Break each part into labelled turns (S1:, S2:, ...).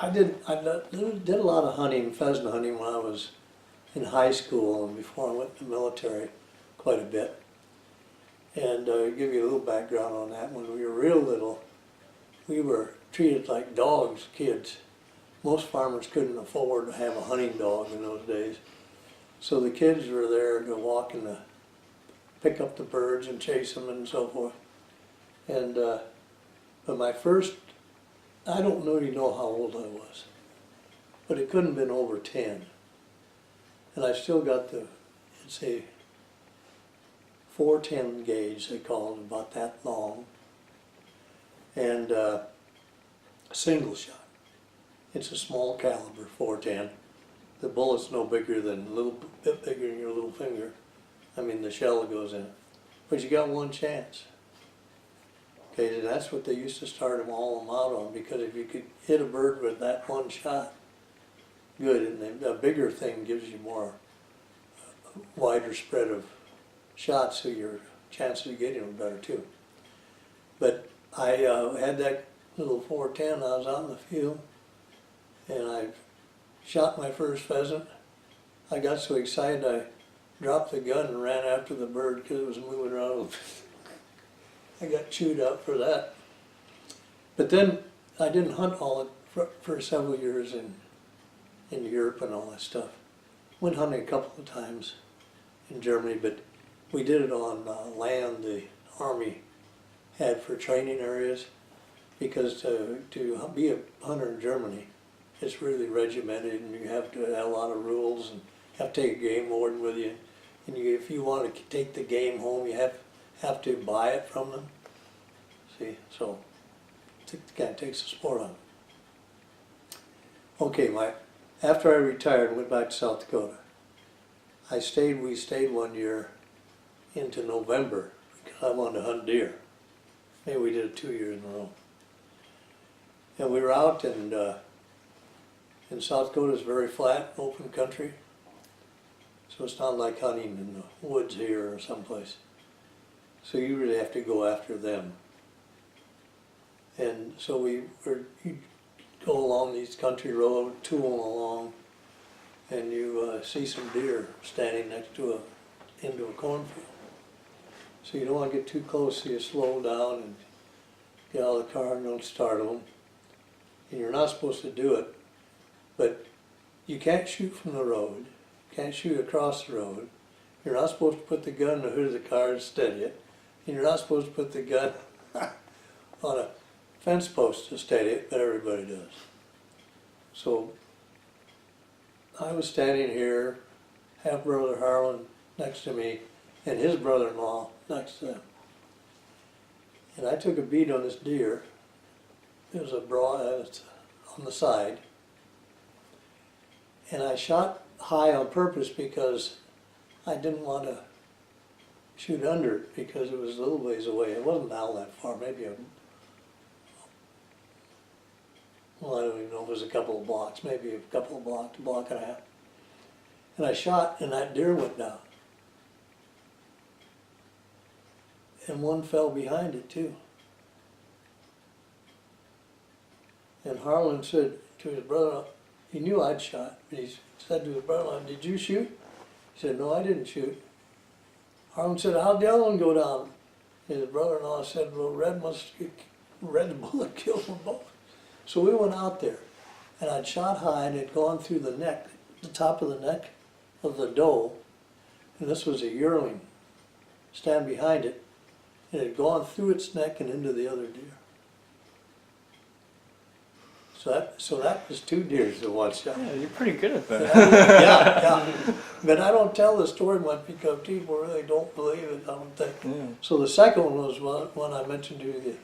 S1: I did a lot of hunting, pheasant hunting when I was in high school and before I went in the military quite a bit. And give you a little background on that. When we were real little, we were treated like dogs, kids. Most farmers couldn't afford to have a hunting dog in those days. So the kids were there to walk and to pick up the birds and chase them and so forth. And but my first, I don't really know how old I was, but it couldn't have been over 10. And I still got the, it's a 410 gauge, they call it, about that long, and single shot. It's a small caliber 410. The bullet's no bigger than, a little bit bigger than your little finger. I mean, the shell that goes in it. But you got one chance. Okay, and that's what they used to start them all out on, because if you could hit a bird with that one shot, good, and a bigger thing gives you more, wider spread of shots, so your chances of getting them are better too. But I had that little 410, I was out in the field, and I shot my first pheasant. I got so excited I dropped the gun and ran after the bird because it was moving around. I got chewed up for that. But then I didn't hunt all for several years in Europe and all that stuff. Went hunting a couple of times in Germany, but we did it on land the Army had for training areas, because to be a hunter in Germany, it's really regimented, and you have to have a lot of rules, and you have to take a game warden with you. And if you want to take the game home, you have to buy it from them. See, so it kind of takes the sport on. Okay, after I retired and went back to South Dakota, we stayed 1 year into November because I wanted to hunt deer. Maybe we did it 2 years in a row. And we were out, and in South Dakota it's very flat, open country. So it's not like hunting in the woods here or someplace. So you really have to go after them. And so you go along these country roads, tooling along, and you see some deer standing next to into a cornfield. So you don't want to get too close, so you slow down and get out of the car and don't startle them. And you're not supposed to do it, but you can't shoot from the road. Can't shoot across the road. You're not supposed to put the gun in the hood of the car and steady it. And you're not supposed to put the gun on a fence post to steady it, but everybody does. So I was standing here, half brother Harlan next to me, and his brother-in-law next to them. And I took a bead on this deer. It was on the side. And I shot high on purpose because I didn't want to shoot under it, because it was a little ways away. It wasn't all that far, maybe well, I don't even know if it was a couple of blocks, maybe a couple of blocks, a block and a half. And I shot, and that deer went down. And one fell behind it too. And Harlan said to his brother, he knew I'd shot, but he said to his brother, "Did you shoot?" He said, "No, I didn't shoot." Harlan said, "How'd the other one go down?" And his brother-in-law said, "Well, Red bullet killed them both." So we went out there, and I'd shot high, and it had gone through the neck, the top of the neck of the doe, and this was a yearling, stand behind it, and it had gone through its neck and into the other deer. So that was 2 deers in one shot.
S2: Yeah, you're pretty good at that.
S1: Yeah. But I don't tell the story much because people really don't believe it, I don't think.
S2: Yeah.
S1: So the second one was one I mentioned to you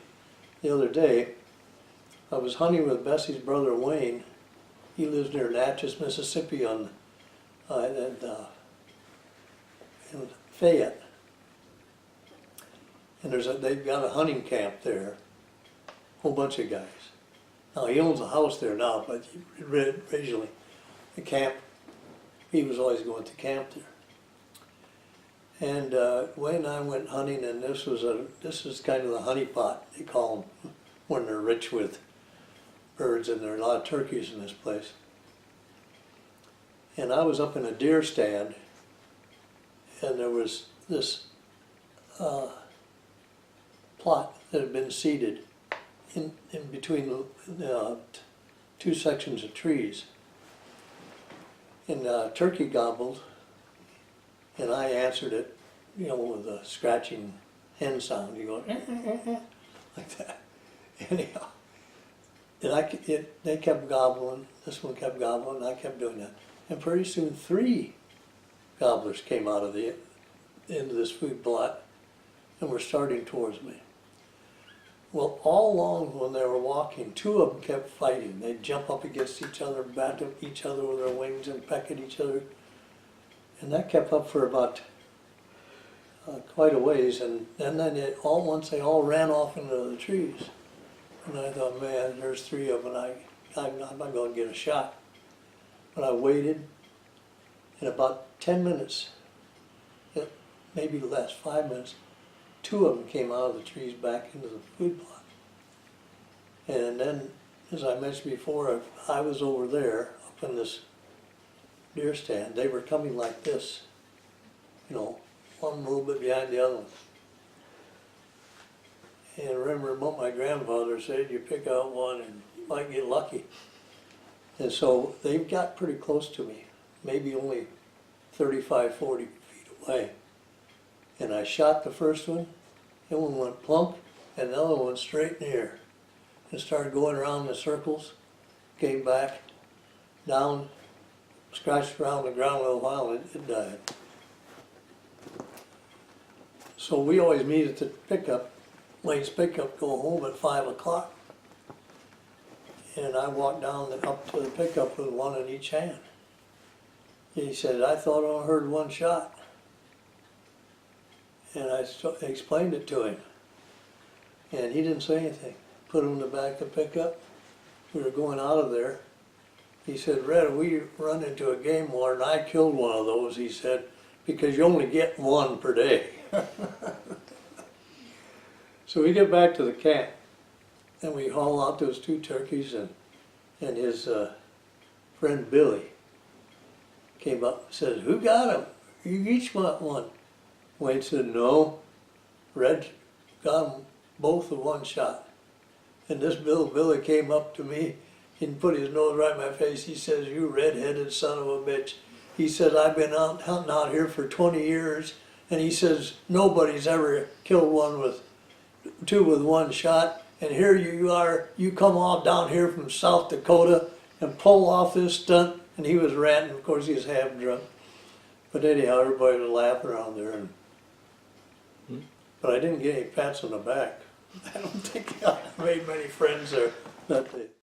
S1: the other day. I was hunting with Bessie's brother Wayne. He lives near Natchez, Mississippi in Fayette. And they've got a hunting camp there, a whole bunch of guys. Now he owns a house there now, but originally the camp, he was always going to camp there. And Wayne and I went hunting, and this is kind of the honey pot, they call them, when they're rich with birds, and there are a lot of turkeys in this place. And I was up in a deer stand, and there was this plot that had been seeded in between two sections of trees. And turkey gobbled, and I answered it, you know, with a scratching hen sound. You go, like that. Anyhow, and they kept gobbling, this one kept gobbling, and I kept doing that. And pretty soon 3 gobblers came out of the end of this food plot and were starting towards me. Well, all along when they were walking, 2 of them kept fighting. They'd jump up against each other, bat at each other with their wings and peck at each other. And that kept up for about quite a ways. And then once they all ran off into the trees. And I thought, man, there's 3 of them, and I'm not going to get a shot. But I waited, in about 10 minutes, maybe less, 5 minutes, 2 of them came out of the trees back into the food plot. And then, as I mentioned before, I was over there, up in this deer stand. They were coming like this, you know, one a little bit behind the other one. And I remember what my grandfather said, you pick out one and you might get lucky. And so they got pretty close to me, maybe only 35, 40 feet away. And I shot the first one, and one went plump, and the other one went straight in the air. And started going around in circles, came back, down, scratched around the ground a little while, and it died. So we always meet at the pickup, Lane's pickup, go home at 5 o'clock. And I walked down up to the pickup with one in each hand. He said, I thought I heard 1 shot. And I explained it to him. And he didn't say anything. Put him in the back of the pickup. We were going out of there. He said, Red, we run into a game warden. I killed one of those, he said, because you only get 1 per day. So we get back to the camp. And we haul out those 2 turkeys, and his friend Billy came up and said, who got them? You each want 1. Wayne said, no, Red got them both with 1 shot. And this Billy came up to me and put his nose right in my face. He says, you red-headed son of a bitch. He said, I've been out hunting out here for 20 years, and he says, nobody's ever killed 2 with 1 shot. And here you are, you come all down here from South Dakota and pull off this stunt. And he was ranting, of course he was half drunk. But anyhow, everybody was laughing around there. But I didn't get any pats on the back. I don't think I made many friends there that day.